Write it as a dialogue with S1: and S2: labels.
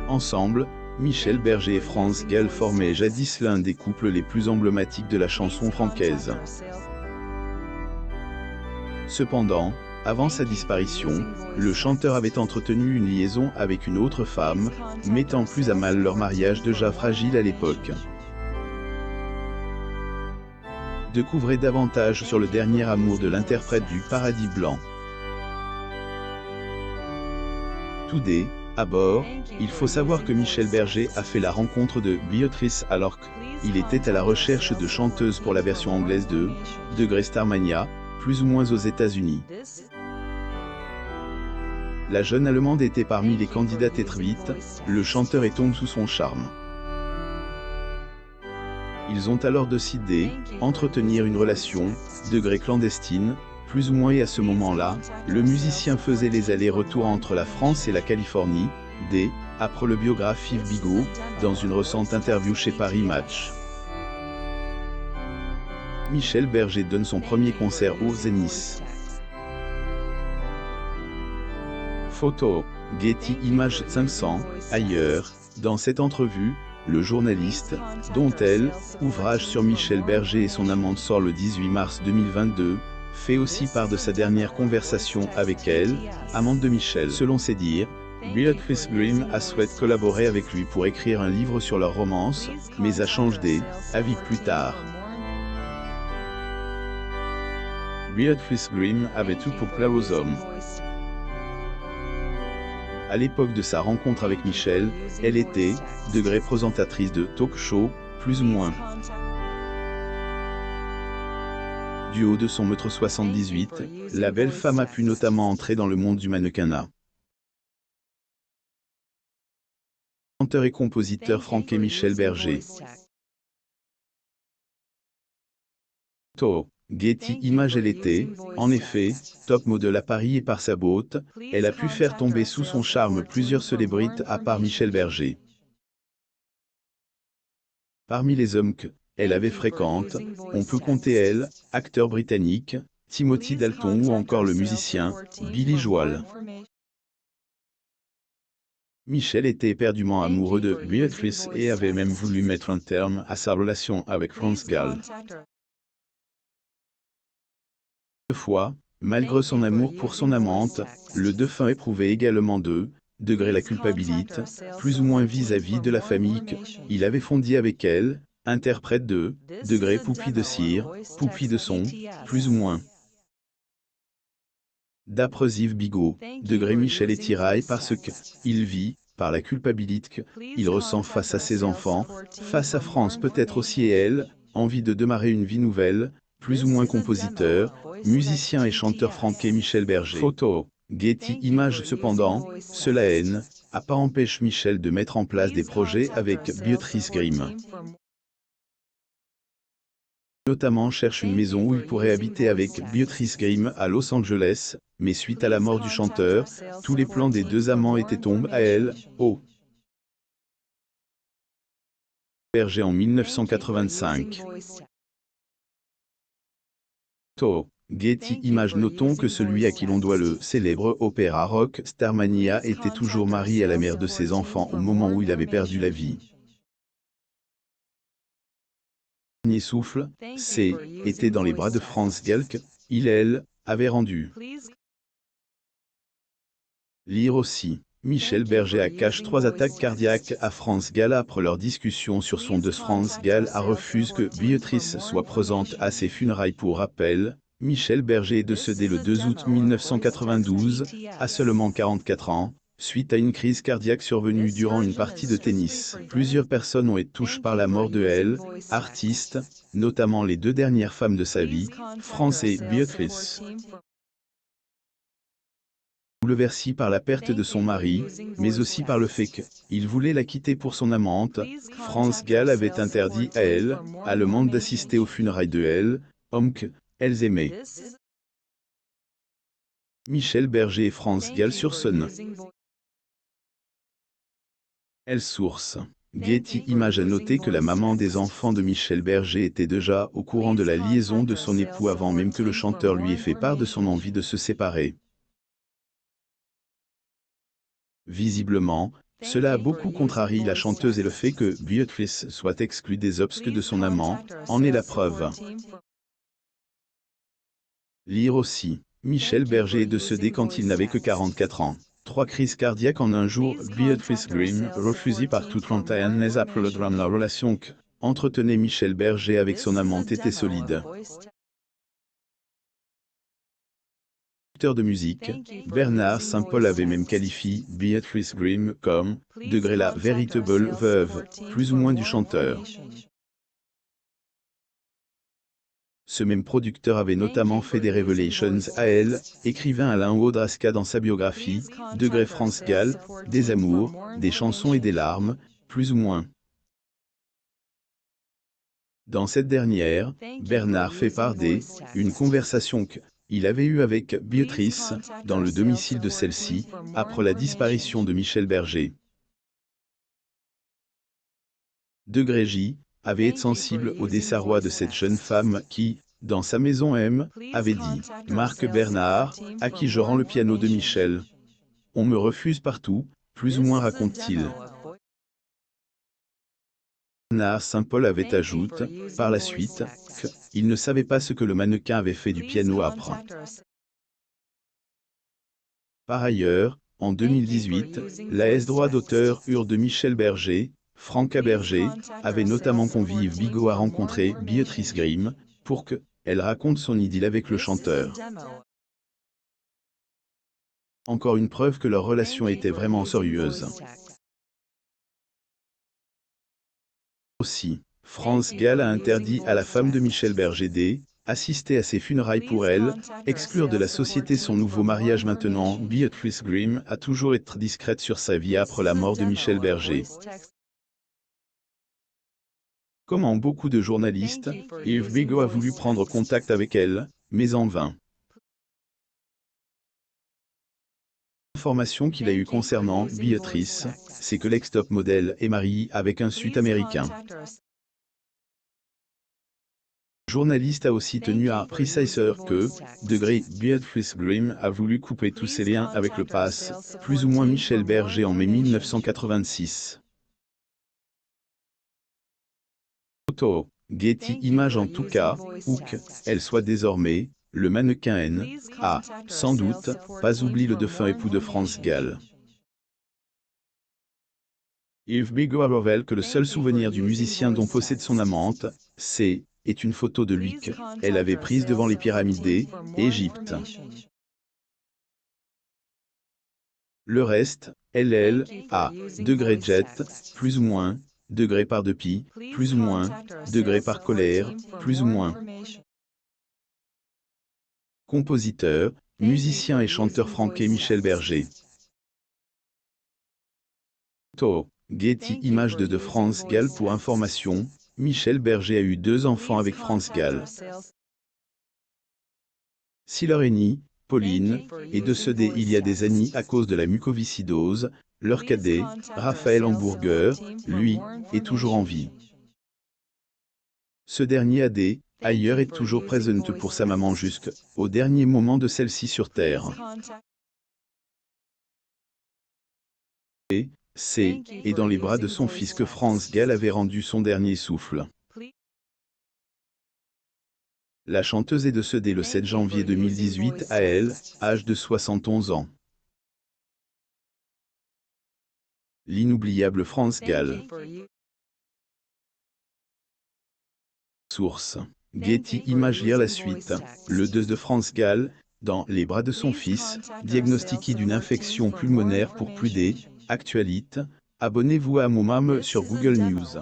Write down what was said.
S1: Ensemble, Michel Berger et France Gall formaient jadis l'un des couples les plus emblématiques de la chanson francaise. Cependant, avant sa disparition, le chanteur avait entretenu une liaison avec une autre femme, mettant plus à mal leur mariage déjà fragile à l'époque. Découvrez davantage sur le dernier amour de l'interprète du Paradis Blanc. Today, à bord, il faut savoir que Michel Berger a fait la rencontre de Beatrice alors qu'il était à la recherche de chanteuses pour la version anglaise de Starmania, plus ou moins aux États-Unis. La jeune Allemande était parmi les candidates et très vite, le chanteur est tombé sous son charme. Ils ont alors décidé d'entretenir une relation, clandestine, plus ou moins, et à ce moment-là, le musicien faisait les allers-retours entre la France et la Californie, après le biographe Yves Bigot, dans une récente interview chez Paris Match. Michel Berger donne son premier concert au Zénith. Photo, Getty Images 500, ailleurs, dans cette entrevue, le journaliste, dont ouvrage sur Michel Berger et son amante sort le 18 mars 2022, fait aussi part de sa dernière conversation avec elle, amante de Michel. Selon ses dires, Beatrice Green a souhaité collaborer avec lui pour écrire un livre sur leur romance, mais a changé d'avis plus tard. Beatrice Green avait tout pour plaire aux hommes. À l'époque de sa rencontre avec Michel, elle était présentatrice de talk show, plus ou moins. Du haut de son 1,78 m, la belle femme a pu notamment entrer dans le monde du mannequinat. Chanteur et compositeur franqué Michel Berger. Getty Images. Elle était, en effet, top model à Paris et par sa beauté, elle a pu faire tomber sous son charme plusieurs célébrités à part Michel Berger. Parmi les hommes qu'elle avait fréquente, on peut compter acteur britannique, Timothy Dalton ou encore le musicien, Billy Joel. Michel était éperdument amoureux de Beatrice et avait même voulu mettre un terme à sa relation avec France Gall. Toutefois, malgré son amour pour son amante, le défunt éprouvait également la culpabilité, plus ou moins vis-à-vis de la famille qu'il avait fondée avec elle, interprète de Poupie de cire, Poupie de son, plus ou moins. D'après Yves Bigot, Michel est tiraillé parce qu'il vit, par la culpabilité qu'il ressent face à ses enfants, face à France peut-être aussi et elle, envie de démarrer une vie nouvelle, plus ou moins compositeur, musicien et chanteur franqué Michel Berger. Photo, Getty Images. Cependant, cela n'a pas empêché Michel de mettre en place des projets avec Beatrice Green. Notamment cherche une maison où il pourrait habiter avec Beatrice Green à Los Angeles, mais suite à la mort du chanteur, tous les plans des deux amants étaient tombés à elle, Berger en 1985. Getty Images. Notons que celui à qui l'on doit le célèbre opéra rock Starmania était toujours marié à la mère de ses enfants au moment où il avait perdu la vie. Le dernier souffle, était dans les bras de France Gall qu'il avait rendu. Lire aussi. Michel Berger a caché 3 attaques cardiaques à France Gall après leur discussion sur son deuil. France Gall a refusé que Beatrice soit présente à ses funérailles. Pour rappel, Michel Berger est décédé le 2 août 1992, à seulement 44 ans, suite à une crise cardiaque survenue durant une partie de tennis. Plusieurs personnes ont été touchées par la mort de artiste, notamment les 2 dernières femmes de sa vie, France et Beatrice. Bouleversé par la perte de son mari, mais aussi par le fait qu'il voulait la quitter pour son amante, France Gall avait interdit à Allemande d'assister aux funérailles de homme qu'elles aimaient. Michel Berger et France Gall sur scène. Source. Getty Images. A noté que la maman des enfants de Michel Berger était déjà au courant de la liaison de son époux avant même que le chanteur lui ait fait part de son envie de se séparer. Visiblement, Cela a beaucoup contrarié la chanteuse et le fait que Beatrice soit exclue des obsèques de son amant en est la preuve. Lire aussi. Michel Berger est décédé quand il n'avait que 44 ans. 3 crises cardiaques en un jour. Beatrice Grimm, refusée par toute 31 ans après le drame. La relation que entretenait Michel Berger avec son amante était solide. De musique, Bernard Saint-Paul avait même qualifié Beatrice Grimm comme « la véritable veuve », plus ou moins du chanteur. Ce même producteur avait notamment fait des révélations à elle, écrivain Alain Audrasca dans sa biographie, France Gall, des amours, des chansons et des larmes, plus ou moins. Dans cette dernière, Bernard fait part une conversation qu'il avait eue avec Beatrice, dans le domicile de celle-ci, après la disparition de Michel Berger. J avait été sensible au désarroi de cette jeune femme qui, dans sa maison M, avait dit « Marc Bernard, à qui je rends le piano de Michel. On me refuse partout, plus ou moins raconte-t-il. » Bernard Saint-Paul avait ajouté, par la suite, qu'il ne savait pas ce que le mannequin avait fait du piano après. Par ailleurs, en 2018, l'AS droit d'auteur de Michel Berger, Franca Berger, avait notamment convié Bigot à rencontrer Beatrice Grimm, pour qu'elle raconte son idylle avec le chanteur. Encore une preuve que leur relation était vraiment sérieuse. Aussi, France Gall a interdit à la femme de Michel Berger d'assister à ses funérailles pour elle, exclure de la société son nouveau mariage maintenant. Beatrice Grimm a toujours été discrète sur sa vie après la mort de Michel Berger. Comme en beaucoup de journalistes, Yves Bigot a voulu prendre contact avec elle, mais en vain. L'information qu'il a eue concernant Beatrice, c'est que l'ex-top modèle est marié avec un Sud-Américain. Le journaliste a aussi tenu à préciser que, Beatrice Grimm a voulu couper tous ses liens avec le passe, plus ou moins Michel Berger en mai 1986. Photo, Getty Images en tout cas, où qu'elle soit désormais, le mannequin N a, sans doute, pas oublié le défunt époux de France Gall. Yves Bigot révèle que le seul souvenir du musicien dont possède son amante, est une photo de lui qu'elle avait prise devant les pyramides d'Égypte. Le reste, elle, a, jet, plus ou moins, par dépit, plus ou moins, par colère, plus ou moins. Compositeur, musicien et chanteur franqué Michel Berger. Getty Images de France Gall. Pour information, Michel Berger a eu 2 enfants avec France Gall. Si leur aînée, Pauline, est décédée il y a des années à cause de la mucoviscidose, leur cadet, Raphaël Hamburger, lui, est toujours en vie. Ce dernier ailleurs est toujours présent pour sa maman jusqu'au dernier moment de celle-ci sur Terre. Et dans les bras de son fils que France Gall avait rendu son dernier souffle. La chanteuse est décédée le 7 janvier 2018 à âge de 71 ans. L'inoubliable France Gall. Source. Getty Images. Lire la suite. Le 2 de France Gall, dans les bras de son fils, diagnostiqué d'une infection pulmonaire pour plus actualité. Abonnez-vous à mon sur Google News.